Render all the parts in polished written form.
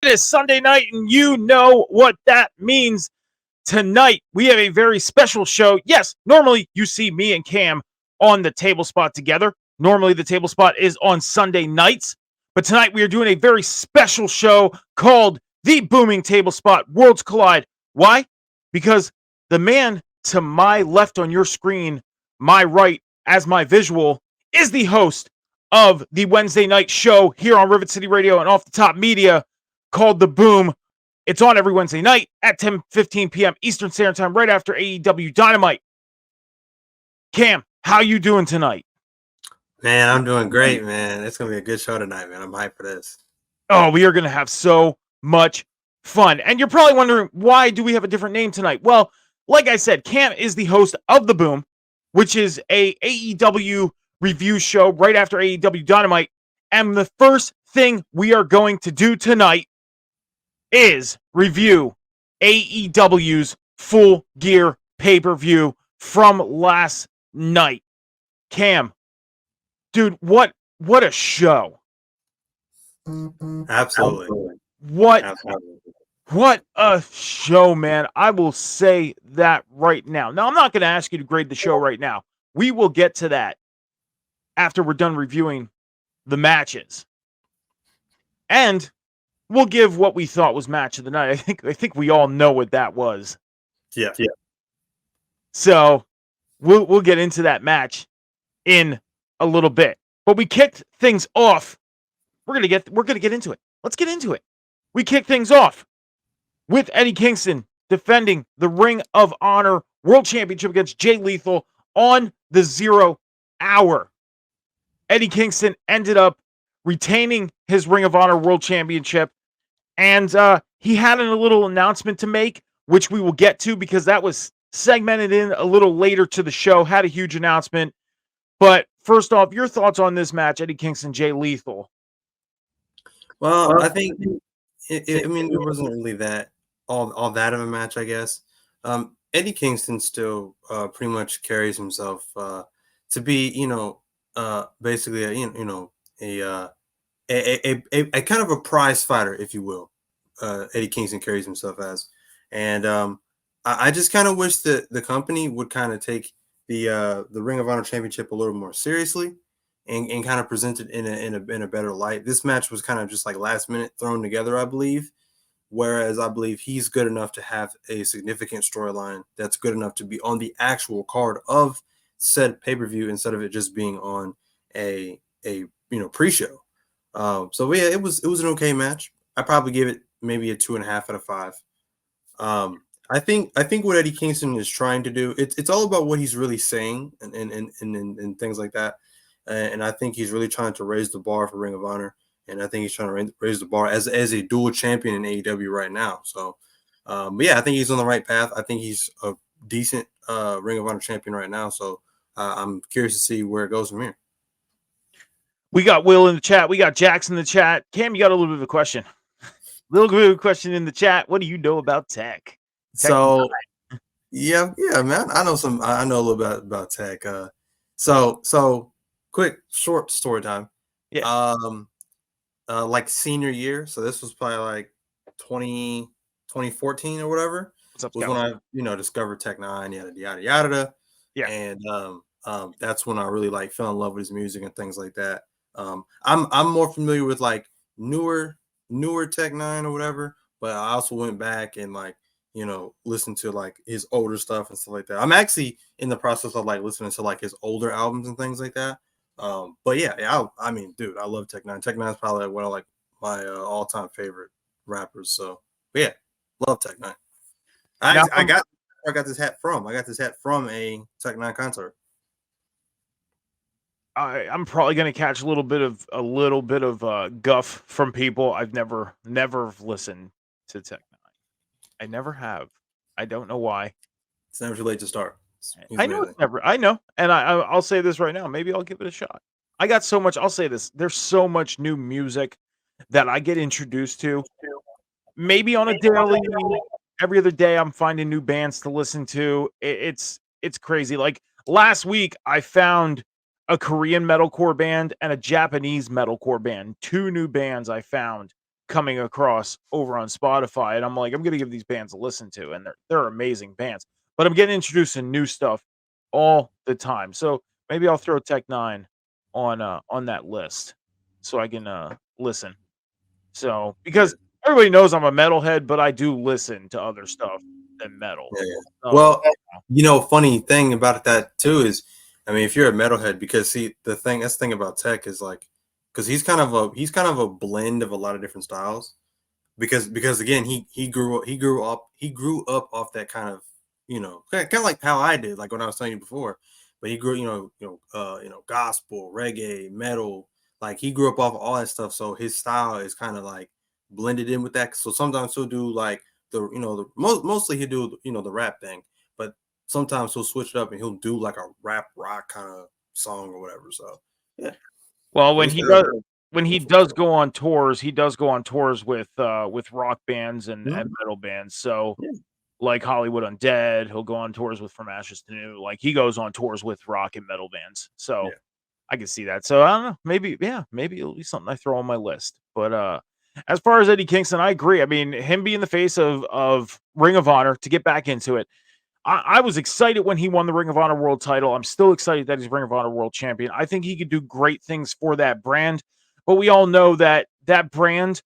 It is Sunday night, and you know what that means. Tonight, we have a very special show. Yes, normally you see me and Cam on the table spot together. Normally, the table spot is on Sunday nights. But tonight, we are doing a very special show called The Booming Table Spot Worlds Collide. Why? Because the man to my left on your screen, my right as my visual, is the host of the Wednesday night show here on Rivet City Radio and Off the Top Media called The Boom. It's on every Wednesday night at 10:15 p.m. Eastern Standard Time, right after AEW Dynamite. Cam, how you doing tonight? Man, I'm doing great, man. It's going to be a good show tonight, man. I'm hyped for this. Oh, we are going to have so much fun. And you're probably wondering, why do we have a different name tonight? Well, like I said, Cam is the host of The Boom, which is a AEW review show right after AEW Dynamite. And the first thing we are going to do tonight is review AEW's Full Gear pay-per-view from last night. Cam, dude, what a show. Absolutely. What a show, man. I will say that right now. Now, I'm not going to ask you to grade the show right now. We will get to that after we're done reviewing the matches. And we'll give what we thought was match of the night. I think we all know what that was. Yeah. So we'll get into that match in a little bit. But we kicked things off. We're gonna get into it. Let's get into it. We kicked things off with Eddie Kingston defending the Ring of Honor World Championship against Jay Lethal on the 0 hour. Eddie Kingston ended up retaining his Ring of Honor World Championship. And he had a little announcement to make, which we will get to because that was segmented in a little later to the show, had a huge announcement. But first off, your thoughts on this match, Eddie Kingston, Jay Lethal? Well, I think, it wasn't really that all that of a match, I guess. Eddie Kingston still pretty much carries himself to be, basically, a kind of a prize fighter, if you will. Eddie Kingston carries himself as, and I just kind of wish that the company would kind of take the Ring of Honor Championship a little more seriously, and kind of present it in a better light. This match was kind of just like last minute thrown together, I believe. Whereas I believe he's good enough to have a significant storyline that's good enough to be on the actual card of said pay-per-view instead of it just being on a pre-show. So yeah, it was an okay match. I probably give it maybe a 2.5 out of 5. I think what Eddie Kingston is trying to do, it's all about what he's really saying and things like that. And I think he's really trying to raise the bar for Ring of Honor. And I think he's trying to raise the bar as a dual champion in AEW right now. So, but yeah, I think he's on the right path. I think he's a decent Ring of Honor champion right now. So I'm curious to see where it goes from here. We got Will in the chat. We got Jax in the chat. Cam, you got a little bit of a question. Little bit of a question in the chat. What do you know about tech? So, yeah, man. I know a little bit about tech. So quick, short story time. Yeah. Like senior year. So this was probably like 2014 or whatever. What's up, was Scott? when I discovered Tech Nine, yada. Yeah. And that's when I really like fell in love with his music and things like that. I'm more familiar with like newer Tech Nine or whatever, but I also went back and like listened to like his older stuff and stuff like that. I'm actually in the process of like listening to like his older albums and things like that. But yeah, I mean, dude, I love Tech Nine. Tech Nine is probably like one of like my all-time favorite rappers. So, but yeah, love Tech Nine. I got this hat from. I got this hat from a Tech Nine concert. I'm probably going to catch a little bit of guff from people. I've never listened to Tech Nine. I never have. I don't know why. It's never too late to start. I know it's never. I know, and I'll say this right now. Maybe I'll give it a shot. I got so much. I'll say this. There's so much new music that I get introduced to. Maybe on a daily, every other day, I'm finding new bands to listen to. It's crazy. Like last week, I found a Korean metalcore band and a Japanese metalcore band. 2 new bands I found coming across over on Spotify, and I'm like, I'm gonna give these bands a listen to, and they're amazing bands. But I'm getting introduced to new stuff all the time. So maybe I'll throw Tech Nine on that list so I can listen. So Yeah. because everybody knows I'm a metalhead, but I do listen to other stuff than metal. Yeah, yeah. So Well, funny thing about that too is, I mean, if you're a metalhead, because see, that's the thing about Tech is like, because he's kind of a blend of a lot of different styles. Because again, he grew up off that kind of, kind of like how I did, like when I was telling you before. But he grew, gospel, reggae, metal. Like he grew up off of all that stuff, so his style is kind of like blended in with that. So sometimes he'll do like mostly he'll do the rap thing, but sometimes he'll switch it up and he'll do like a rap rock kind of song or whatever. So yeah, well, so when he's he kind of does when going he for does himself. go on tours, he does go on tours with rock bands and Mhm. metal bands. So Yeah, like Hollywood Undead, he'll go on tours with From Ashes to New. Like he goes on tours with rock and metal bands. So yeah. I can see that. So I don't know. Maybe, yeah, maybe it'll be something I throw on my list. But as far as Eddie Kingston, I agree. I mean, him being the face of Ring of Honor to get back into it. I was excited when he won the Ring of Honor World title. I'm still excited that he's Ring of Honor World Champion. I think he could do great things for that brand. But we all know that that brand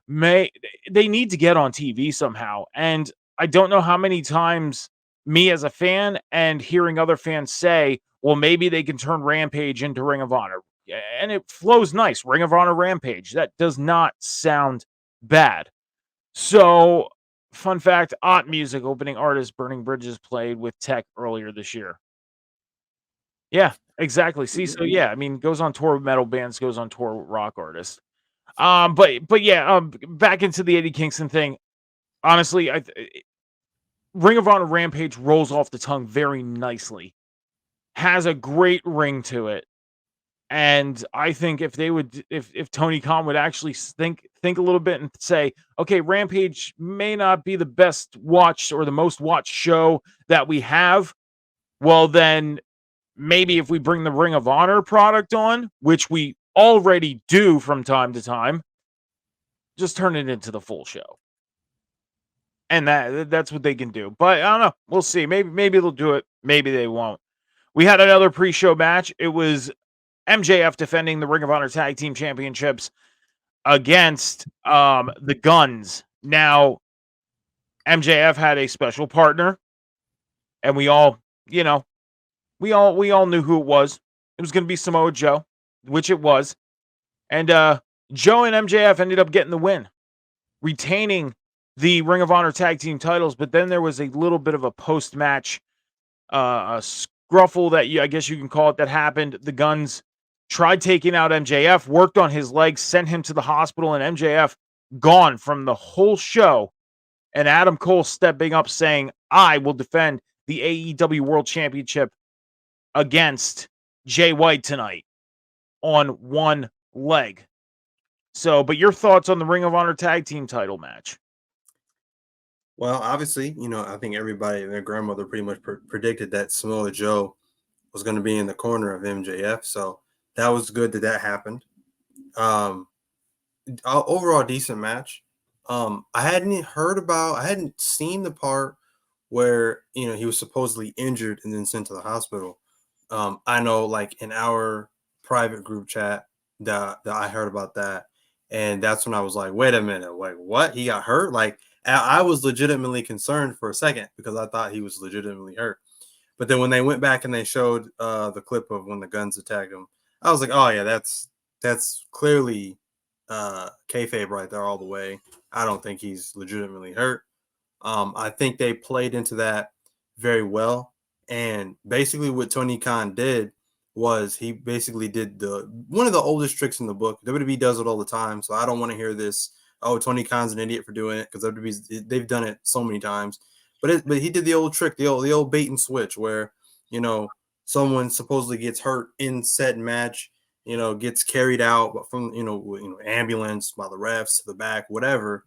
may they need to get on TV somehow. And I don't know how many times me as a fan and hearing other fans say, well, maybe they can turn Rampage into Ring of Honor. And it flows nice. Ring of Honor Rampage. That does not sound bad. So, fun fact, Ott Music opening artist Burning Bridges played with Tech earlier this year. Yeah, exactly. See, so yeah, I mean, goes on tour with metal bands, goes on tour with rock artists. But yeah, back into the Eddie Kingston thing. Honestly, Ring of Honor Rampage rolls off the tongue very nicely. Has a great ring to it. And I think if they would if Tony Khan would actually think a little bit and say, okay, Rampage may not be the best watched or the most watched show that we have, well then maybe if we bring the Ring of Honor product on, which we already do from time to time, just turn it into the full show. And that's what they can do. But I don't know. We'll see. Maybe they'll do it. Maybe they won't. We had another pre-show match. It was MJF defending the Ring of Honor Tag Team Championships against the Guns. Now, MJF had a special partner, and we all, you know, we all knew who it was. It was going to be Samoa Joe, which it was. And Joe and MJF ended up getting the win, retaining the Ring of Honor Tag Team titles, but then there was a little bit of a post-match a scruffle that I guess you can call it that happened. The Guns tried taking out MJF, worked on his legs, sent him to the hospital, and MJF gone from the whole show. And Adam Cole stepping up saying, I will defend the AEW World Championship against Jay White tonight on one leg. So, but your thoughts on the Ring of Honor tag team title match? Well, obviously, I think everybody and their grandmother pretty much predicted that Samoa Joe was going to be in the corner of MJF. So that was good that happened. Um, Overall, decent match. I hadn't seen the part where he was supposedly injured and then sent to the hospital. I know, like in our private group chat, that I heard about that, and that's when I was like, wait a minute, wait, what? He got hurt? Like I was legitimately concerned for a second because I thought he was legitimately hurt. But then when they went back and they showed the clip of when the Guns attacked him, I was like, oh yeah, that's clearly kayfabe right there all the way. I don't think he's legitimately hurt. I think they played into that very well. And basically, what Tony Khan did was he basically did the one of the oldest tricks in the book. WWE does it all the time, so I don't want to hear this. Oh, Tony Khan's an idiot for doing it because they've done it so many times. But he did the old trick, the old bait and switch, where you know someone supposedly gets hurt in said match, gets carried out from ambulance by the refs to the back, whatever,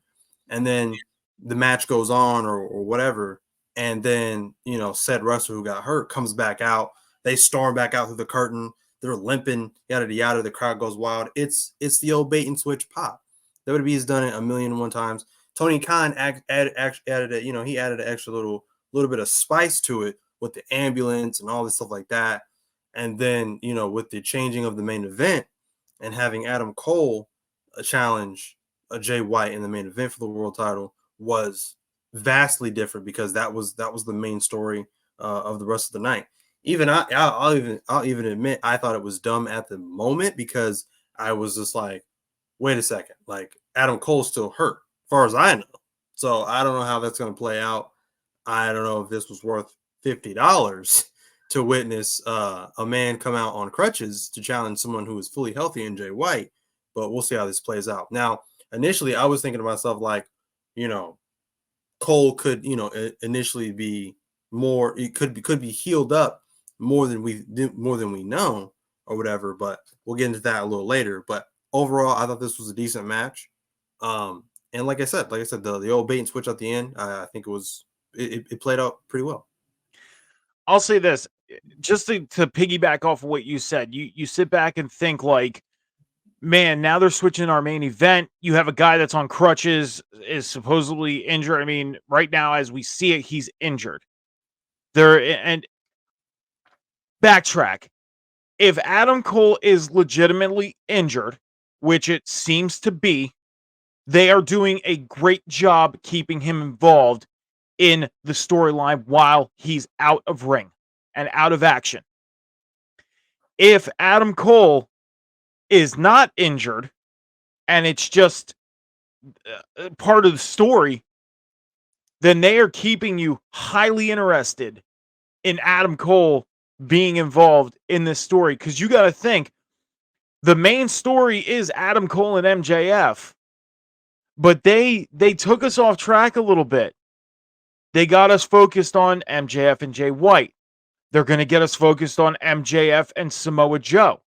and then the match goes on or whatever, and then said wrestler who got hurt comes back out. They storm back out through the curtain. They're limping, yada yada. The crowd goes wild. It's the old bait and switch pop. WWE's done it a million and one times. Tony Khan added it. He added an extra little bit of spice to it with the ambulance and all this stuff like that. And then with the changing of the main event and having Adam Cole challenge Jay White in the main event for the world title was vastly different because that was the main story of the rest of the night. Even I'll even admit I thought it was dumb at the moment because I was just like, wait a second, like Adam Cole's still hurt, as far as I know. So I don't know how that's going to play out. I don't know if this was worth $50 to witness a man come out on crutches to challenge someone who is fully healthy in Jay White, but we'll see how this plays out. Now, initially, I was thinking to myself like, Cole could, initially be more. It could be healed up more than we know or whatever. But we'll get into that a little later. But overall, I thought this was a decent match. And like I said, the old bait and switch at the end, I think it played out pretty well. I'll say this, just to piggyback off of what you said. You sit back and think like, man, now they're switching our main event. You have a guy that's on crutches, is supposedly injured. I mean, right now, as we see it, he's injured. And backtrack. If Adam Cole is legitimately injured, which it seems to be, they are doing a great job keeping him involved in the storyline while he's out of ring and out of action. If Adam Cole is not injured and it's just part of the story, then they are keeping you highly interested in Adam Cole being involved in this story. Because you got to think, the main story is Adam Cole and MJF, but they took us off track a little bit. They got us focused on MJF and Jay White. They're going to get us focused on MJF and Samoa Joe.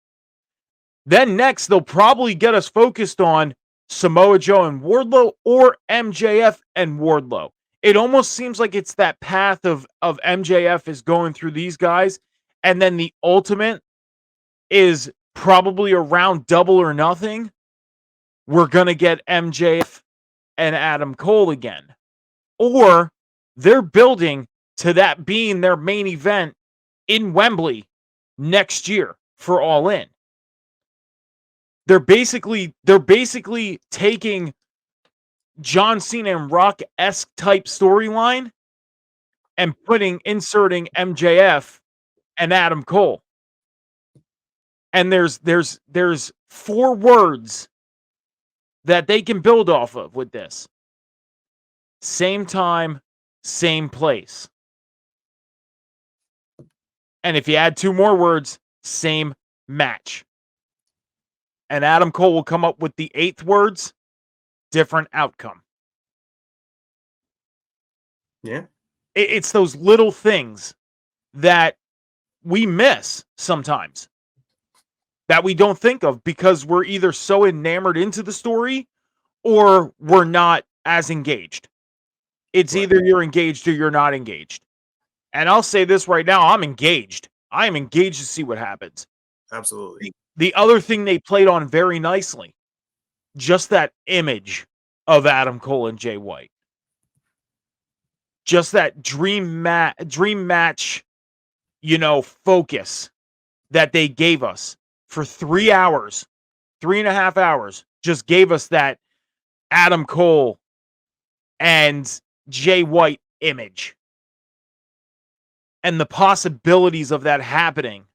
Then next, they'll probably get us focused on Samoa Joe and Wardlow or MJF and Wardlow. It almost seems like it's that path of MJF is going through these guys, and then the ultimate is probably around Double or Nothing. We're going to get MJF and Adam Cole again. Or they're building to that being their main event in Wembley next year for All In. They're basically taking John Cena and Rock-esque type storyline and inserting MJF and Adam Cole. And there's 4 words that they can build off of with this. Same time, same place. And if you add 2 more words, same match. And Adam Cole will come up with the 8th words, different outcome. Yeah. It's those little things that we miss sometimes, that we don't think of because we're either so enamored into the story or we're not as engaged. It's Right. either you're engaged or you're not engaged. And I'll say this right now, I'm engaged. I am engaged to see what happens. Absolutely. The other thing they played on very nicely, just that image of Adam Cole and Jay White. Just that dream match, focus that they gave us for 3 hours, 3.5 hours, just gave us that Adam Cole and Jay White image. And the possibilities of that happening.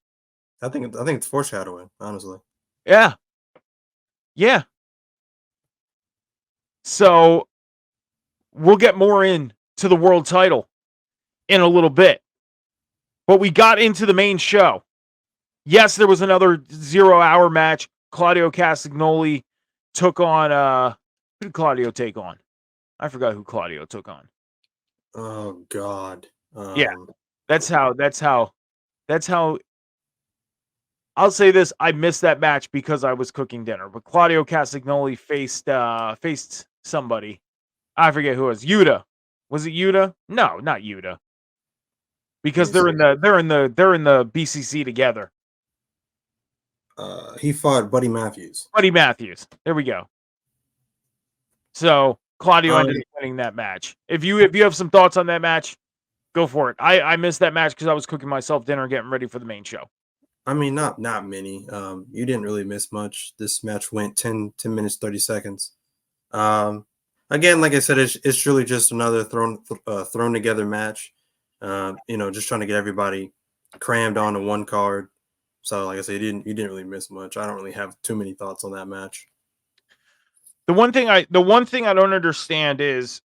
I think it's foreshadowing, honestly. Yeah. Yeah. So we'll get more into the world title in a little bit. But we got into the main show. Yes, there was another 0-hour match. Claudio Castagnoli took on who did Claudio take on? I forgot who Claudio took on. Oh God. Yeah. That's how I'll say this, I missed that match because I was cooking dinner. But Claudio Castagnoli faced somebody. I forget who it was. Yuta. Was it Yuta? No, not Yuta. Because they're in the BCC together. He fought Buddy Matthews. Buddy Matthews. There we go. So Claudio Um, ended up winning that match. If you have some thoughts on that match, go for it. I missed that match because I was cooking myself dinner, getting ready for the main show. I mean, not many. You didn't really miss much. This match went 10 minutes 30 seconds. Um, Again, like I said, it's really just another thrown together match. Just trying to get everybody crammed onto one card. So, like I said, you didn't really miss much. I don't really have too many thoughts on that match. The one thing I don't understand is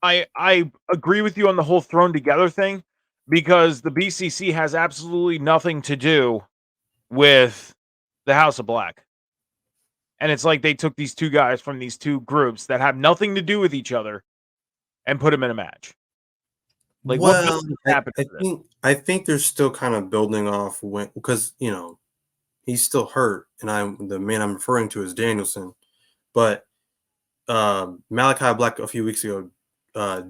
I agree with you on the whole thrown together thing because the BCC has absolutely nothing to do with the House of Black. And it's like they took these two guys from these two groups that have nothing to do with each other and put them in a match. Like what Well, business I, happened I for this? think I think they're still kind of building off when because he's still hurt, and the man I'm referring to is Danielson. But Malachi Black a few weeks ago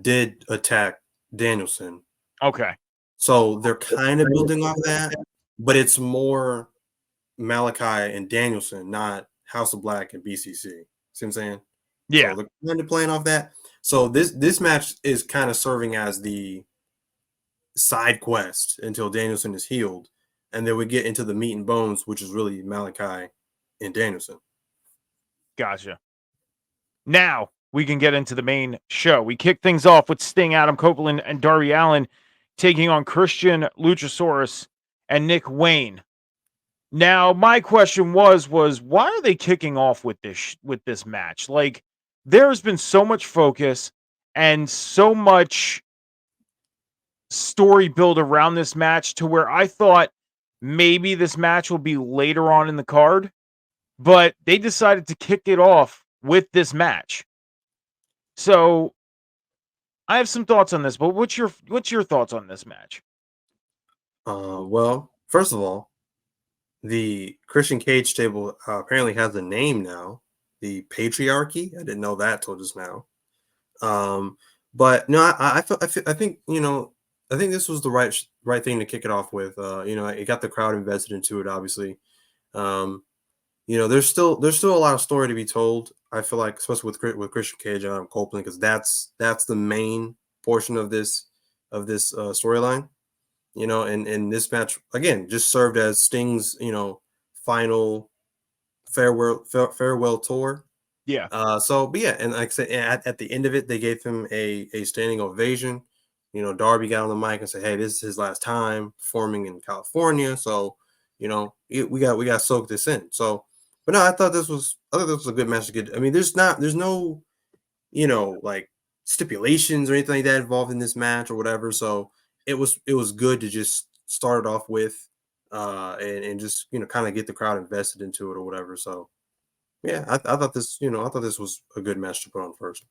did attack Danielson, Okay. so they're kind of building off that, but it's more Malachi and Danielson, not House of Black and BCC. See what I'm saying? So Yeah. they're kind of playing off that. So this match is kind of serving as the side quest until Danielson is healed, and then we get into the meat and bones, which is really Malachi and Danielson. Gotcha. Now we can get into the main show. We kick things off with Sting, Adam Copeland, and Darby Allin taking on Christian Luchasaurus and Nick Wayne. Now, my question was why are they kicking off with this match? Like, there's been so much focus and so much story build around this match to where I thought maybe this match will be later on in the card, but they decided to kick it off with this match. So I have some thoughts on this, but what's your thoughts on this match? Well, first of all, the Christian Cage stable apparently has a name now, the Patriarchy. I didn't know that till just now. Um, but no, I think I think this was the right thing to kick it off with. It got the crowd invested into it. Obviously, um, there's still a lot of story to be told. I feel like, especially with Christian Cage and Adam Copeland, because that's the main portion of this storyline. And this match again just served as Sting's final farewell tour. Yeah, But yeah, and like I said, at the end of it, they gave him a standing ovation. Darby got on the mic and said, "Hey, this is his last time performing in California." So, we got to soak this in. So, but no, I thought this was a good match to get. I mean, there's no like stipulations or anything like that involved in this match or whatever. So it was good to just start it off with, and just kind of get the crowd invested into it or whatever. So yeah, I thought this was a good match to put on first.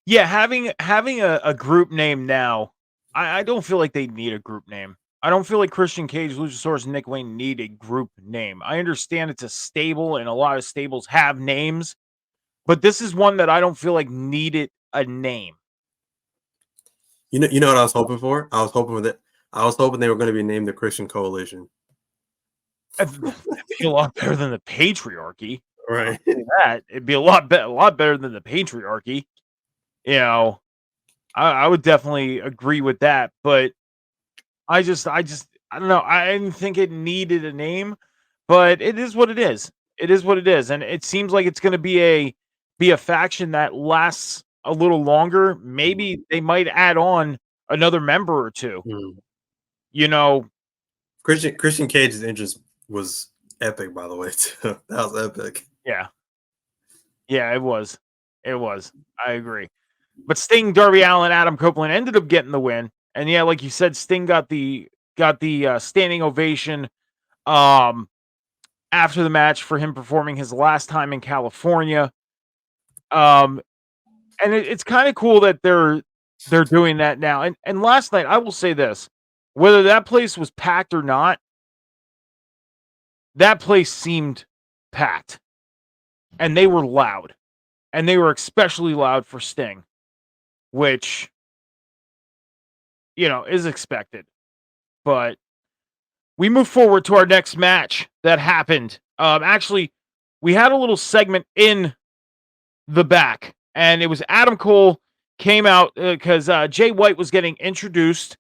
yeah. Having a group name now, I don't feel like they need a group name. I don't feel like Christian Cage, Luchasaurus, and Nick Wayne need a group name. I understand it's a stable, and a lot of stables have names, but this is one that I don't feel like needed a name. You know what I was hoping for? I was hoping they were going to be named the Christian Coalition. It'd be a lot better than the patriarchy. I'll Right. say that. It'd be a lot better than the patriarchy. You know, I would definitely agree with that. But I don't know. I didn't think it needed a name, but it is what it is. It is what it is, and it seems like it's going to be a faction that lasts a little longer. Maybe they might add on another member or two. Mhm. You know, Christian Cage's entrance was epic, by the way. Too. That was epic. yeah, yeah, it was, it was. I agree. But Sting, Darby Allin, Adam Copeland ended up getting the win. And yeah, like you said, Sting got the standing ovation um after the match for him performing his last time in California. Um and it's kind of cool that they're doing that now. And last night, I will say this, whether that place was packed or not, that place seemed packed and they were loud. And they were especially loud for Sting, which, is expected. But we move forward to our next match that happened. Actually, we had a little segment in the back, and it was Adam Cole came out because Jay White was getting introduced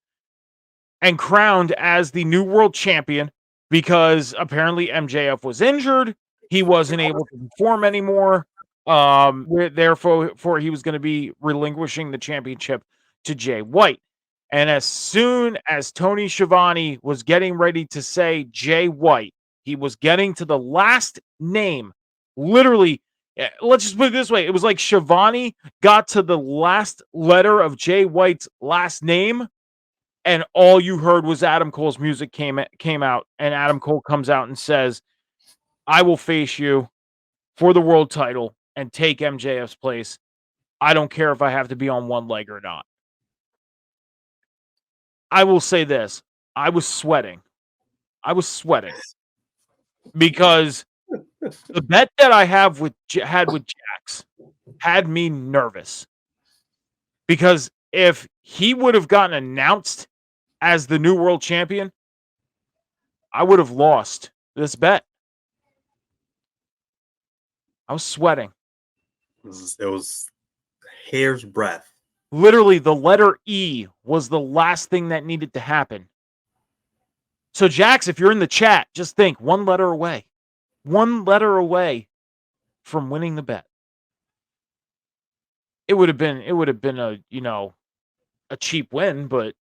and crowned as the new world champion because apparently MJF was injured. He wasn't able to perform anymore. Therefore, he was going to be relinquishing the championship to Jay White. And as soon as Tony Schiavone was getting ready to say Jay White, he was getting to the last name. Literally, let's just put it this way. It was like Schiavone got to the last letter of Jay White's last name, and all you heard was Adam Cole's music came out, and Adam Cole comes out and says, "I will face you for the world title and take MJF's place. I don't care if I have to be on one leg or not." I will say this, I was sweating. I was sweating because the bet that I had with Jax had me nervous. Because if he would have gotten announced as the new world champion, I would have lost this bet. I was sweating. It was hair's breadth. Literally, the letter E was the last thing that needed to happen. So, Jax, if you're in the chat, just think one letter away. One letter away from winning the bet. It would have been a, a cheap win, but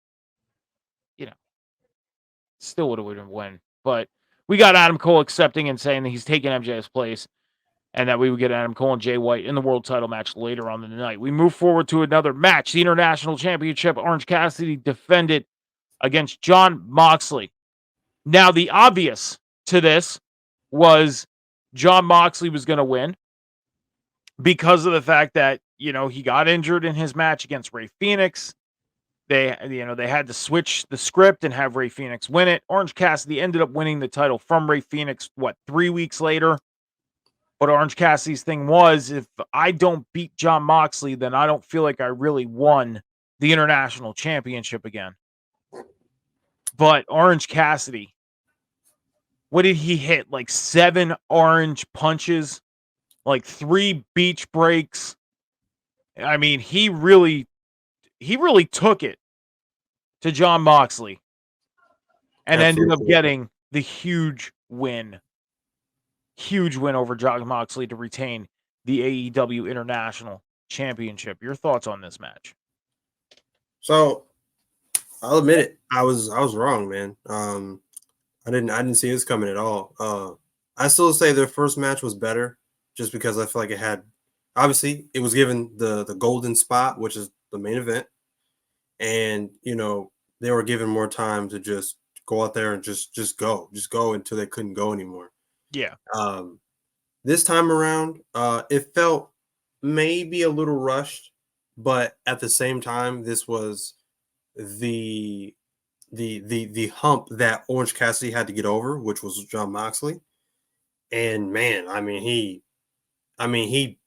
still would have been a win. But we got Adam Cole accepting and saying that he's taking MJF's place, and that we would get Adam Cole and Jay White in the world title match later on in the night. We move forward to another match. The International Championship, Orange Cassidy defended against Jon Moxley. Now, the obvious to this was Jon Moxley was going to win because of the fact that, he got injured in his match against Rey Fenix. They had to switch the script and have Rey Fenix win it. Orange Cassidy ended up winning the title from Rey Fenix, 3 weeks later? But Orange Cassidy's thing was, if I don't beat Jon Moxley, then I don't feel like I really won the International Championship again. But Orange Cassidy, what did he hit? Like 7 orange punches, like 3 beach breaks. I mean, he really took it to Jon Moxley and ended up getting the huge win. Huge win over Jon Moxley to retain the AEW International Championship. Your thoughts on this match? So, I'll admit it. I was wrong, man. I didn't see this coming at all. I still say their first match was better, just because I feel like it had, obviously, it was given the golden spot, which is the main event, and they were given more time to just go out there and just go until they couldn't go anymore. Yeah. This time around, it felt maybe a little rushed, but at the same time, this was the hump that Orange Cassidy had to get over, which was Jon Moxley. And man, he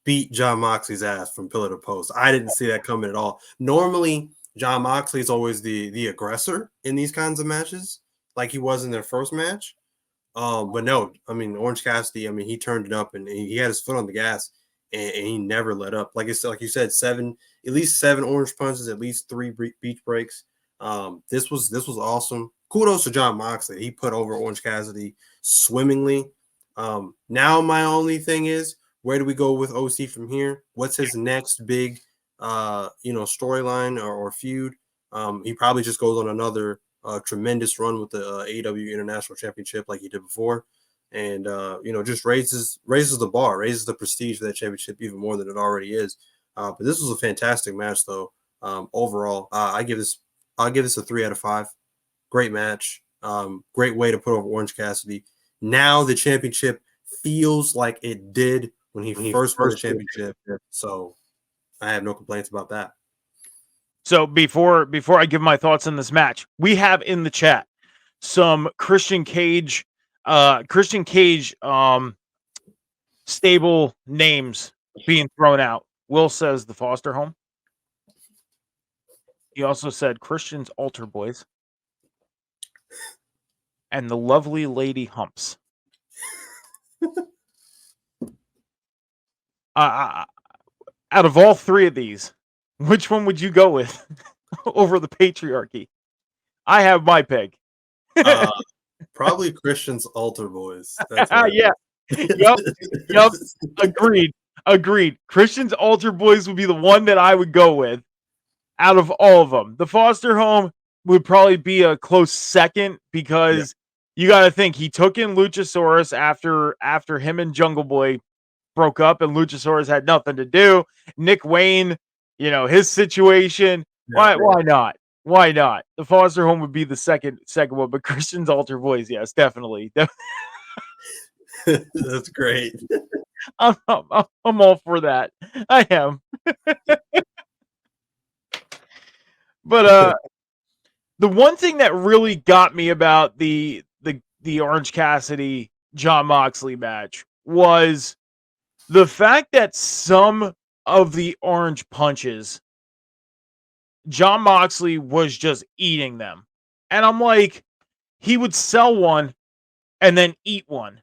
beat Jon Moxley's ass from pillar to post. I didn't see that coming at all. Normally, Jon Moxley is always the aggressor in these kinds of matches, like he was in their first match. But no, Orange Cassidy, he turned it up and he had his foot on the gas and he never let up. Like you said, at least 7 orange punches, at least 3 beach breaks. This was awesome. Kudos to Jon Moxley. He put over Orange Cassidy swimmingly. Now my only thing is, where do we go with OC from here? What's his next big storyline or feud? He probably just goes on another tremendous run with the AEW International Championship like he did before, and just raises the bar, raises the prestige of that championship even more than it already is. But this was a fantastic match, though. Overall, I'll give this a 3 out of 5. Great match. Great way to put over Orange Cassidy. Now the championship feels like it did when he first won the championship. So I have no complaints about that. So before I give my thoughts on this match, we have in the chat some Christian Cage stable names being thrown out. Will says the Foster Home. He also said Christian's Altar Boys and the Lovely Lady Humps. Uh, out of all three of these, which one would you go with over the patriarchy? I have my pick. Uh, probably Christian's altar boys. That's what Yeah. Yep. Yep. Agreed. Agreed. Christian's altar boys would be the one that I would go with out of all of them. The foster home would probably be a close second Yeah. because you got to think he took in Luchasaurus after him and Jungle Boy broke up and Luchasaurus had nothing to do. Nick Wayne, his situation. Yeah. Why not? Why not? The foster home would be the second one, but Christian's altar boys, yes, definitely. That's great. I'm all for that. I am. But the one thing that really got me about the Orange Cassidy John Moxley match was the fact that some of the orange punches John Moxley was just eating them. And I'm like, he would sell one and then eat one.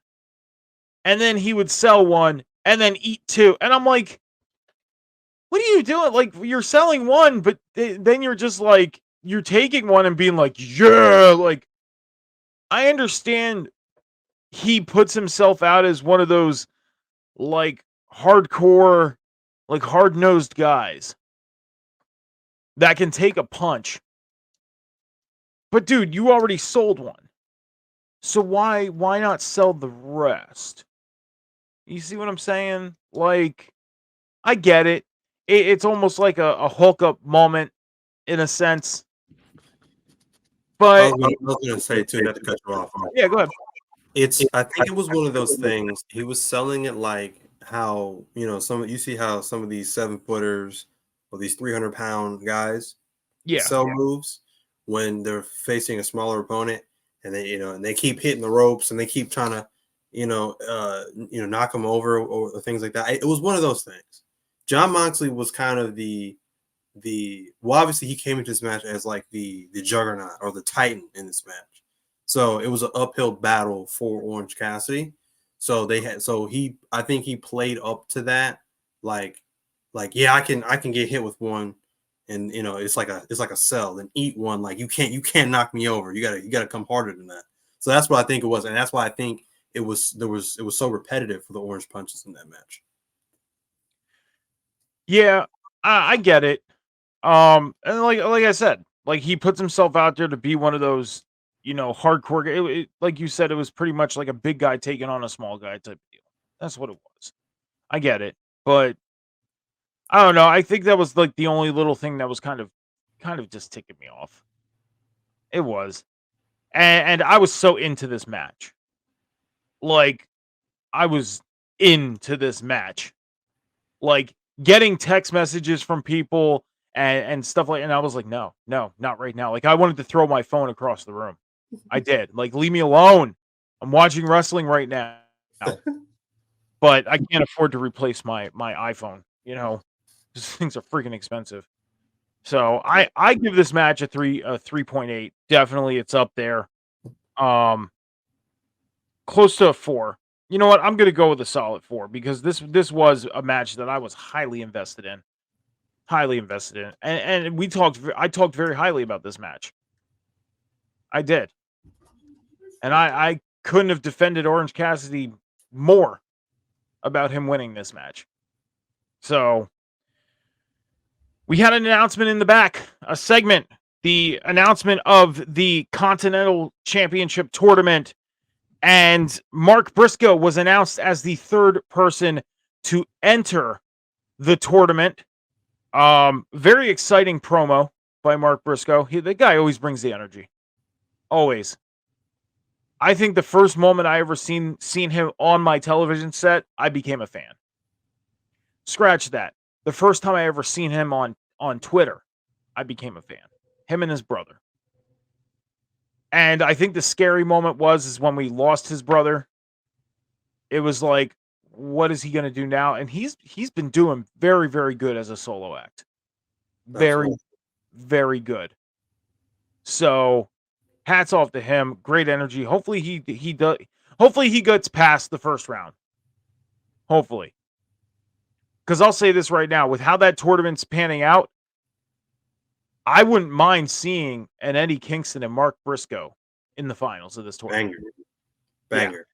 And then he would sell one and then eat two. And I'm like, what are you doing? Like, you're selling one, but then you're just like, you're taking one and being like, yeah, like, I understand he puts himself out as one of those, like, hardcore, like, hard-nosed guys that can take a punch. But, dude, you already sold one. So why not sell the rest? You see what I'm saying? Like, I get it. It's almost like a hookup moment in a sense. But I was going to say too, not to cut you off. yeah, go ahead. I think it was one of those things. He was selling it like how you see how some of these 7-footers or these 300-pound guys Yeah. sell moves when they're facing a smaller opponent, and they keep hitting the ropes and they keep trying to knock them over or things like that. It was one of those things. John Moxley was kind of well, obviously he came into this match as like the juggernaut or the titan in this match. So it was an uphill battle for Orange Cassidy. So I think he played up to that, like yeah, I can get hit with one, and it's like a cell, and eat one. Like you can't knock me over. You gotta come harder than that. So that's what I think it was, and that's why I think it was so repetitive for the orange punches in that match. Yeah, I get it. And like I said, like he puts himself out there to be one of those, hardcore. Like you said, it was pretty much like a big guy taking on a small guy type deal. That's what it was. I get it, but I don't know. I think that was like the only little thing that was kind of just ticking me off. It was, and I was so into this match. Like I was into this match. Like getting text messages from people and stuff like, and I was like, no, not right now. Like I wanted to throw my phone across the room. I did. Like, leave me alone. I'm watching wrestling right now. But I can't afford to replace my iPhone, These things are freaking expensive. So I give this match a 3.8. Definitely it's up there. Um Close to a 4. You know what? I'm gonna go with a solid 4 because this was a match that I was highly invested in. Highly invested in. And I talked very highly about this match. I did. And I couldn't have defended Orange Cassidy more about him winning this match. So we had an announcement in the back, a segment, the announcement of the Continental Championship tournament. And Mark Briscoe was announced as the third person to enter the tournament. Very exciting promo by Mark Briscoe. The guy always brings the energy. Always. I think the first moment I ever seen him on my television set, I became a fan. Scratch that. The first time I ever seen him on Twitter, I became a fan. Him and his brother. And I think the scary moment is when we lost his brother. It was like, what is he going to do now? And he's been doing very, very good as a solo act. Very, Absolutely. very good. So, hats off to him. Great energy. Hopefully he gets past the first round. Hopefully. Because I'll say this right now, with how that tournament's panning out, I wouldn't mind seeing an Eddie Kingston and Mark Briscoe in the finals of this tournament. Banger.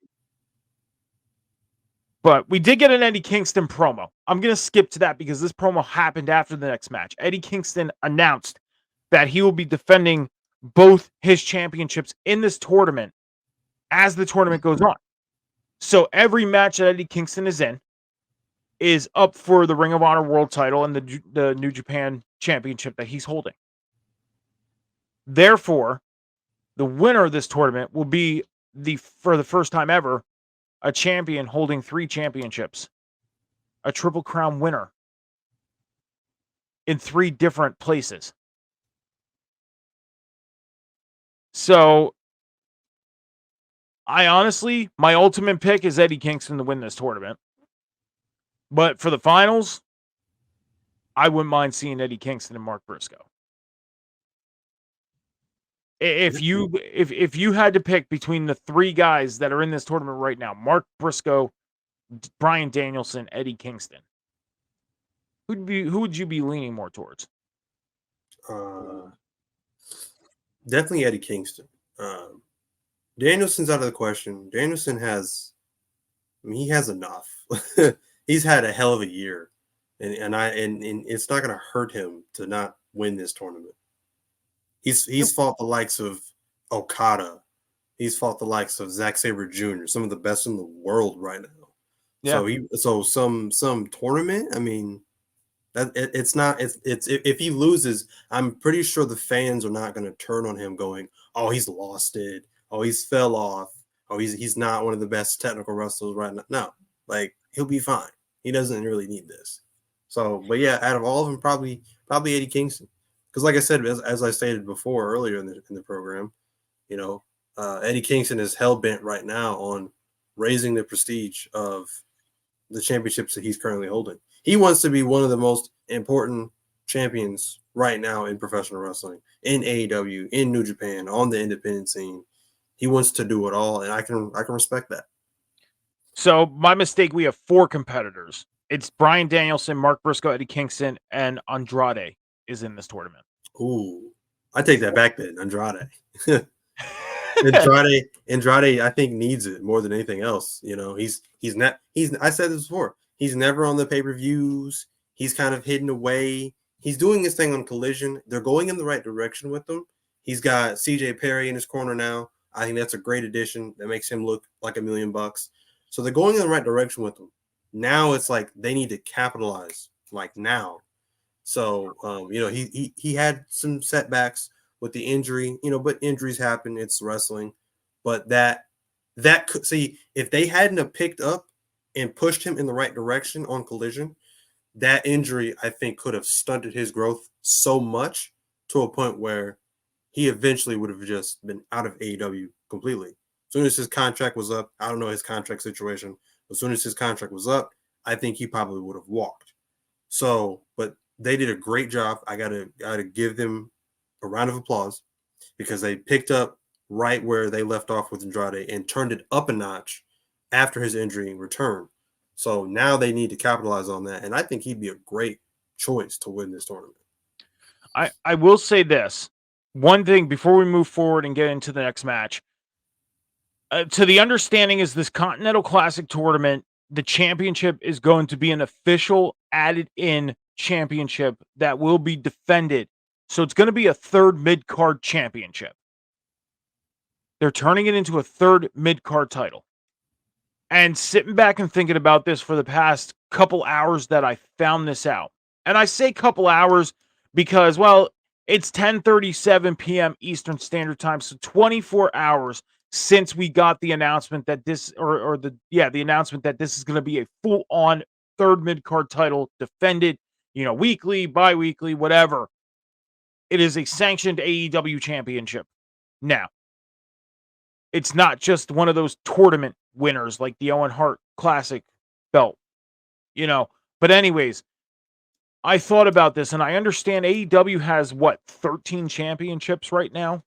But we did get an Eddie Kingston promo. I'm going to skip to that because this promo happened after the next match. Eddie Kingston announced that he will be defending both his championships in this tournament as the tournament goes on. So every match that Eddie Kingston is in is up for the Ring of Honor World title and the New Japan Championship that he's holding. Therefore, the winner of this tournament will be for the first time ever, a champion holding 3 championships, a Triple Crown winner in 3 different places. So, I honestly, my ultimate pick is Eddie Kingston to win this tournament. But for the finals, I wouldn't mind seeing Eddie Kingston and Mark Briscoe. If you had to pick between the 3 guys that are in this tournament right now, Mark Briscoe, Bryan Danielson, Eddie Kingston, who would you be leaning more towards? Definitely Eddie Kingston. Danielson's out of the question. Danielson he has enough. He's had a hell of a year, and it's not going to hurt him to not win this tournament. He's fought the likes of Okada. He's fought the likes of Zack Sabre Jr., some of the best in the world right now. Yeah. So some tournament. I mean, it's not. It's if he loses, I'm pretty sure the fans are not going to turn on him, going, "Oh, he's lost it. Oh, he's fell off. Oh, he's not one of the best technical wrestlers right now." No, like he'll be fine. He doesn't really need this. So, but yeah, out of all of them, probably Eddie Kingston. Because, like I said, as I stated before earlier in the program, Eddie Kingston is hell bent right now on raising the prestige of the championships that he's currently holding. He wants to be one of the most important champions right now in professional wrestling, in AEW, in New Japan, on the independent scene. He wants to do it all, and I can respect that. So my mistake, we have 4 competitors. It's Bryan Danielson, Mark Briscoe, Eddie Kingston, and Andrade is in this tournament. Ooh, I take that back then. Andrade. Andrade, I think, needs it more than anything else. I said this before. He's never on the pay-per-views. He's kind of hidden away. He's doing his thing on Collision. They're going in the right direction with him. He's got CJ Perry in his corner now. I think that's a great addition. That makes him look like $1 million. So they're going in the right direction with him. Now it's like they need to capitalize like now. So he had some setbacks with the injury, but injuries happen. It's wrestling. But that could see, if they hadn't have picked up and pushed him in the right direction on Collision, that injury, I think, could have stunted his growth so much to a point where he eventually would have just been out of AEW completely. As soon as his contract was up, I don't know his contract situation. As soon as his contract was up, I think he probably would have walked. So, but they did a great job. I gotta give them a round of applause because they picked up right where they left off with Andrade and turned it up a notch after his injury return. So now they need to capitalize on that, and I think he'd be a great choice to win this tournament. I will say this one thing before we move forward and get into the next match. To the understanding is this Continental Classic tournament, the championship is going to be an official added-in championship that will be defended. So it's going to be a third mid-card championship. They're turning it into a third mid-card title. And sitting back and thinking about this for the past couple hours that I found this out. And I say couple hours because, well, it's 10:37 p.m. Eastern Standard Time, so 24 hours since we got the announcement that this the announcement that this is going to be a full-on third mid-card title defended, weekly, bi-weekly, whatever. It is a sanctioned AEW championship. Now, it's not just one of those tournament winners like the Owen Hart Classic belt, But anyways, I thought about this and I understand AEW has 13 championships right now.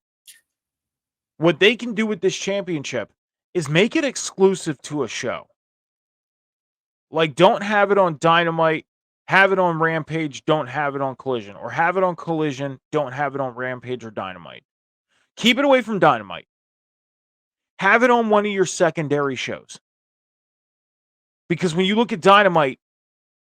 What they can do with this championship is make it exclusive to a show. Like, don't have it on Dynamite Have it on Rampage, don't have it on Collision. Or have it on Collision, don't have it on Rampage or Dynamite. Keep it away from Dynamite. Have it on one of your secondary shows. Because when you look at Dynamite,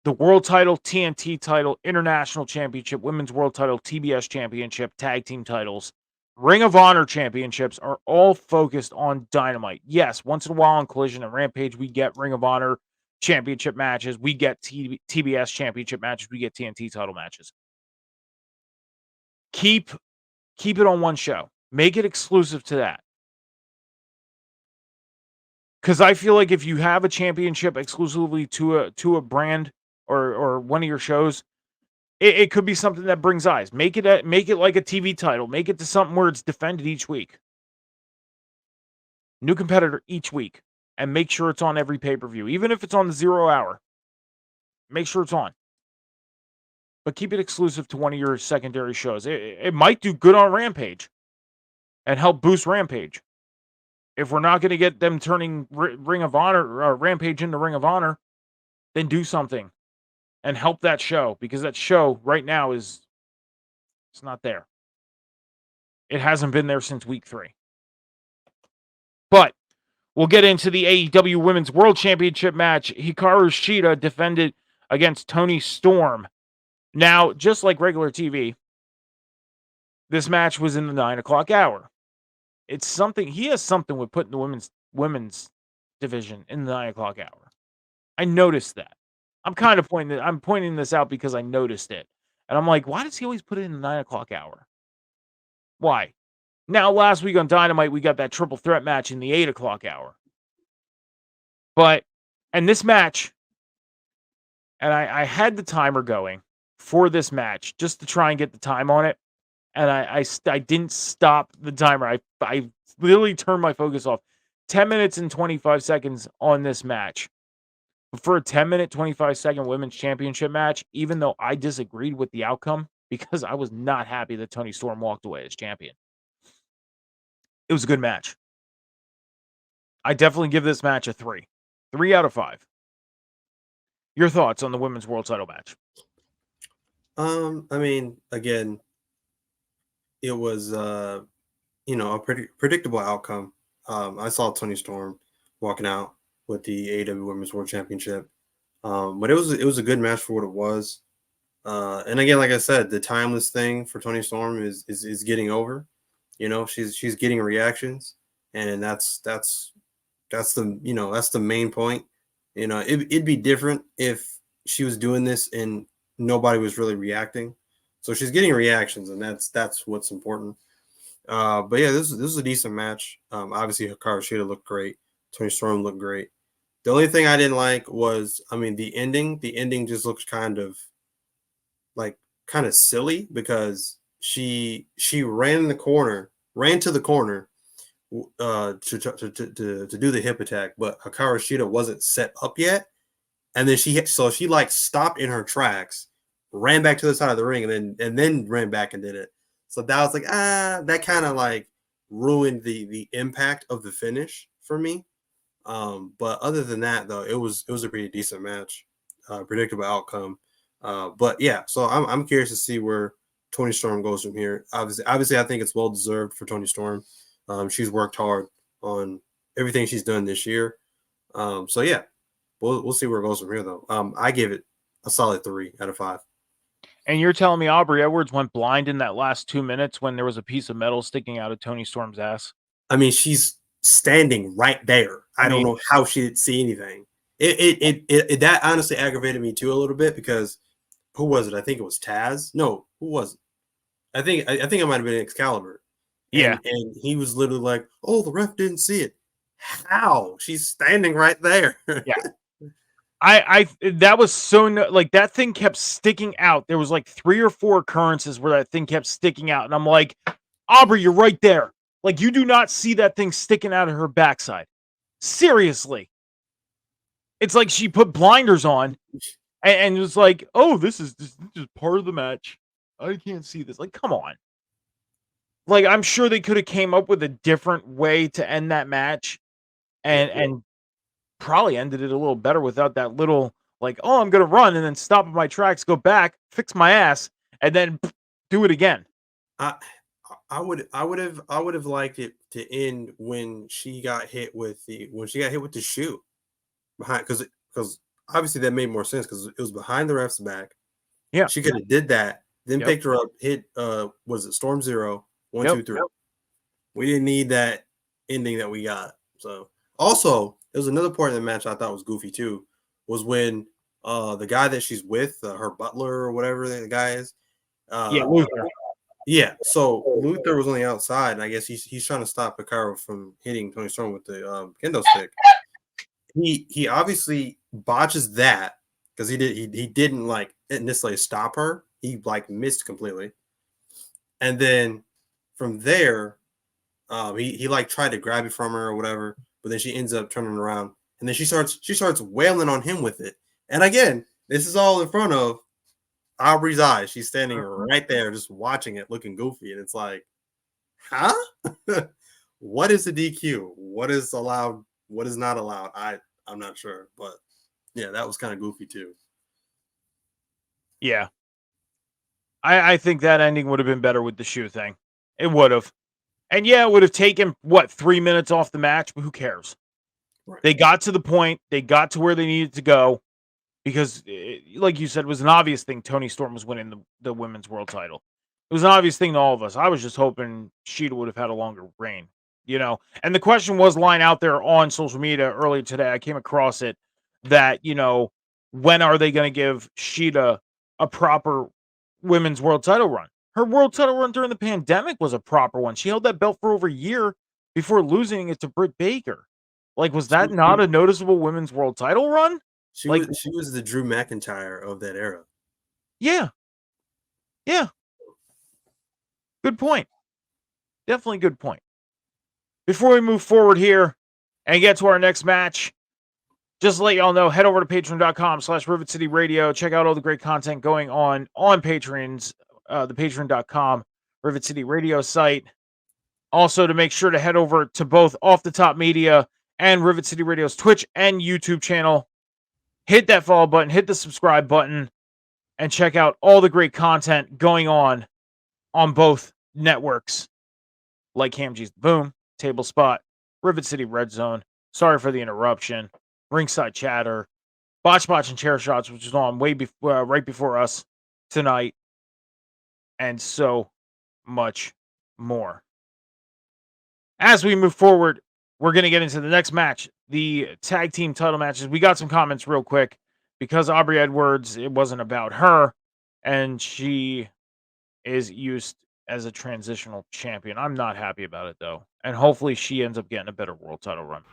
the world title, TNT title, international championship, women's world title, TBS championship, tag team titles, Ring of Honor championships are all focused on Dynamite. Yes, once in a while on Collision and Rampage, we get Ring of Honor championship matches, we get TBS championship matches, we get TNT title matches. Keep it on one show. Make it exclusive to that. Because I feel like if you have a championship exclusively to a brand or one of your shows, it could be something that brings eyes. Make it like a TV title. Make it to something where it's defended each week. New competitor each week, and make sure it's on every pay-per-view, even if it's on the 0 hour. Make sure it's on, but keep it exclusive to one of your secondary shows. It might do good on Rampage and help boost Rampage. If we're not going to get them turning Ring of Honor or Rampage into Ring of Honor, then do something and help that show, because that show right now it's not there. It hasn't been there since week 3. But we'll get into the AEW Women's World Championship match. Hikaru Shida defended against Toni Storm. Now, just like regular TV, this match was in the 9 o'clock hour. It's something, he has something with putting the women's division in the 9 o'clock hour. I noticed that. I'm pointing this out because I noticed it. And I'm like, why does he always put it in the 9 o'clock hour? Why? Now, last week on Dynamite, we got that triple threat match in the 8 o'clock hour. And this match, and I had the timer going for this match just to try and get the time on it. And I didn't stop the timer. I literally turned my focus off. 10 minutes and 25 seconds on this match. For a 10-minute, 25-second women's championship match, even though I disagreed with the outcome because I was not happy that Toni Storm walked away as champion. It was a good match. I definitely give this match a 3. 3 out of 5. Your thoughts on the women's world title match? I mean, again, it was a predictable outcome. I saw Toni Storm walking out with the AEW Women's World Championship, but it was a good match for what it was. And again, like I said, the timeless thing for Toni Storm is getting over. She's getting reactions, and that's the main point. It'd be different if she was doing this and nobody was really reacting. So she's getting reactions, and that's what's important. But yeah, this was a decent match. Obviously, Hikaru Shida looked great. Toni Storm looked great. The only thing I didn't like was, the ending. The ending just looks kind of silly because she ran to the corner to do the hip attack, but Hikaru Shida wasn't set up yet, and then she stopped in her tracks, ran back to the side of the ring, and then ran back and did it. So that was that kind of ruined the impact of the finish for me. But other than that, though, it was a pretty decent match, predictable outcome. But yeah, so I'm curious to see where Toni Storm goes from here. Obviously, I think it's well deserved for Toni Storm. She's worked hard on everything she's done this year. So yeah, we'll see where it goes from here, though. I give it a solid 3 out of 5. And you're telling me Aubrey Edwards went blind in that last 2 minutes when there was a piece of metal sticking out of Toni Storm's ass? I mean, she's standing right there. I don't know how she didn't see anything. It that honestly aggravated me too a little bit, because who was it? I think it was Taz. No, who was it? I think it might have been Excalibur. Yeah. And he was literally like, "Oh, the ref didn't see it." How? She's standing right there. Yeah. I that was so that thing kept sticking out. There was 3 or 4 occurrences where that thing kept sticking out, and I'm like, Aubrey, you're right there. You do not see that thing sticking out of her backside. Seriously. It's like she put blinders on and was like, oh, this is just part of the match. I can't see this. Come on. I'm sure they could have came up with a different way to end that match and probably ended it a little better without that little Like, oh, I'm gonna run and then stop at my tracks, go back, fix my ass, and then do it again. I I would have liked it to end when she got hit with the shoe behind, because obviously that made more sense because it was behind the ref's back. Yeah. She could have did that, then Yep. picked her up, hit was it Storm Zero, one, Yep. two, three. We didn't need that ending that we got. So also, there was another part of the match I thought was goofy too, was when the guy that she's with, her butler or whatever the guy is, Yeah. uh Luther. yeah, so Luther was on the outside, and I guess he's trying to stop Hikaru from hitting Tony Storm with the kendo stick. He obviously botches that because he didn't like necessarily stop her. He like missed completely, and then from there, he like tried to grab it from her or whatever, but then she ends up turning around, and then she starts wailing on him with it. And again, this is all in front of Aubrey's eyes. She's standing right there, just watching it, looking goofy, and it's like, huh? What is a DQ? What is allowed? What is not allowed? I'm not sure, but yeah, that was kind of goofy too. Yeah. I think that ending would have been better with the shoe thing. It would have. And yeah, it would have taken what 3 minutes off the match, but who cares? Right. They got to the point, they got to where they needed to go because, like you said, it was an obvious thing. Tony Storm was winning the women's world title. It was an obvious thing to all of us. I was just hoping Sheeta would have had a longer reign, you know. And the question was lying out there on social media earlier today. I came across it that when are they going to give Sheeta a proper women's world title run? Her world title run during the pandemic was a proper one. She held that belt for over a year before losing it to Britt Baker. Like, was that She, not a noticeable women's world title run? she Like, was she was the Drew McIntyre of that era. yeah, yeah, good point. Definitely good point. Before we move forward here and get to our next match, just to let y'all know, head over to patreon.com/Rivet City Radio. Check out all the great content going on Patreon's, the patreon.com Rivet City Radio site. Also, to make sure to head over to both Off the Top Media and Rivet City Radio's Twitch and YouTube channel. Hit that follow button, hit the subscribe button, and check out all the great content going on both networks, like Hamji's Boom, Table Spot, Rivet City Red Zone. Sorry for the interruption. Ringside Chatter, Botch and Chair Shots, which is on way before, right before us tonight, and so much more. As we move forward, we're going to get into the next match, the tag team title matches. We got some comments real quick because Aubrey Edwards, it wasn't about her, and she is used as a transitional champion. I'm not happy about it though, and hopefully she ends up getting a better world title run.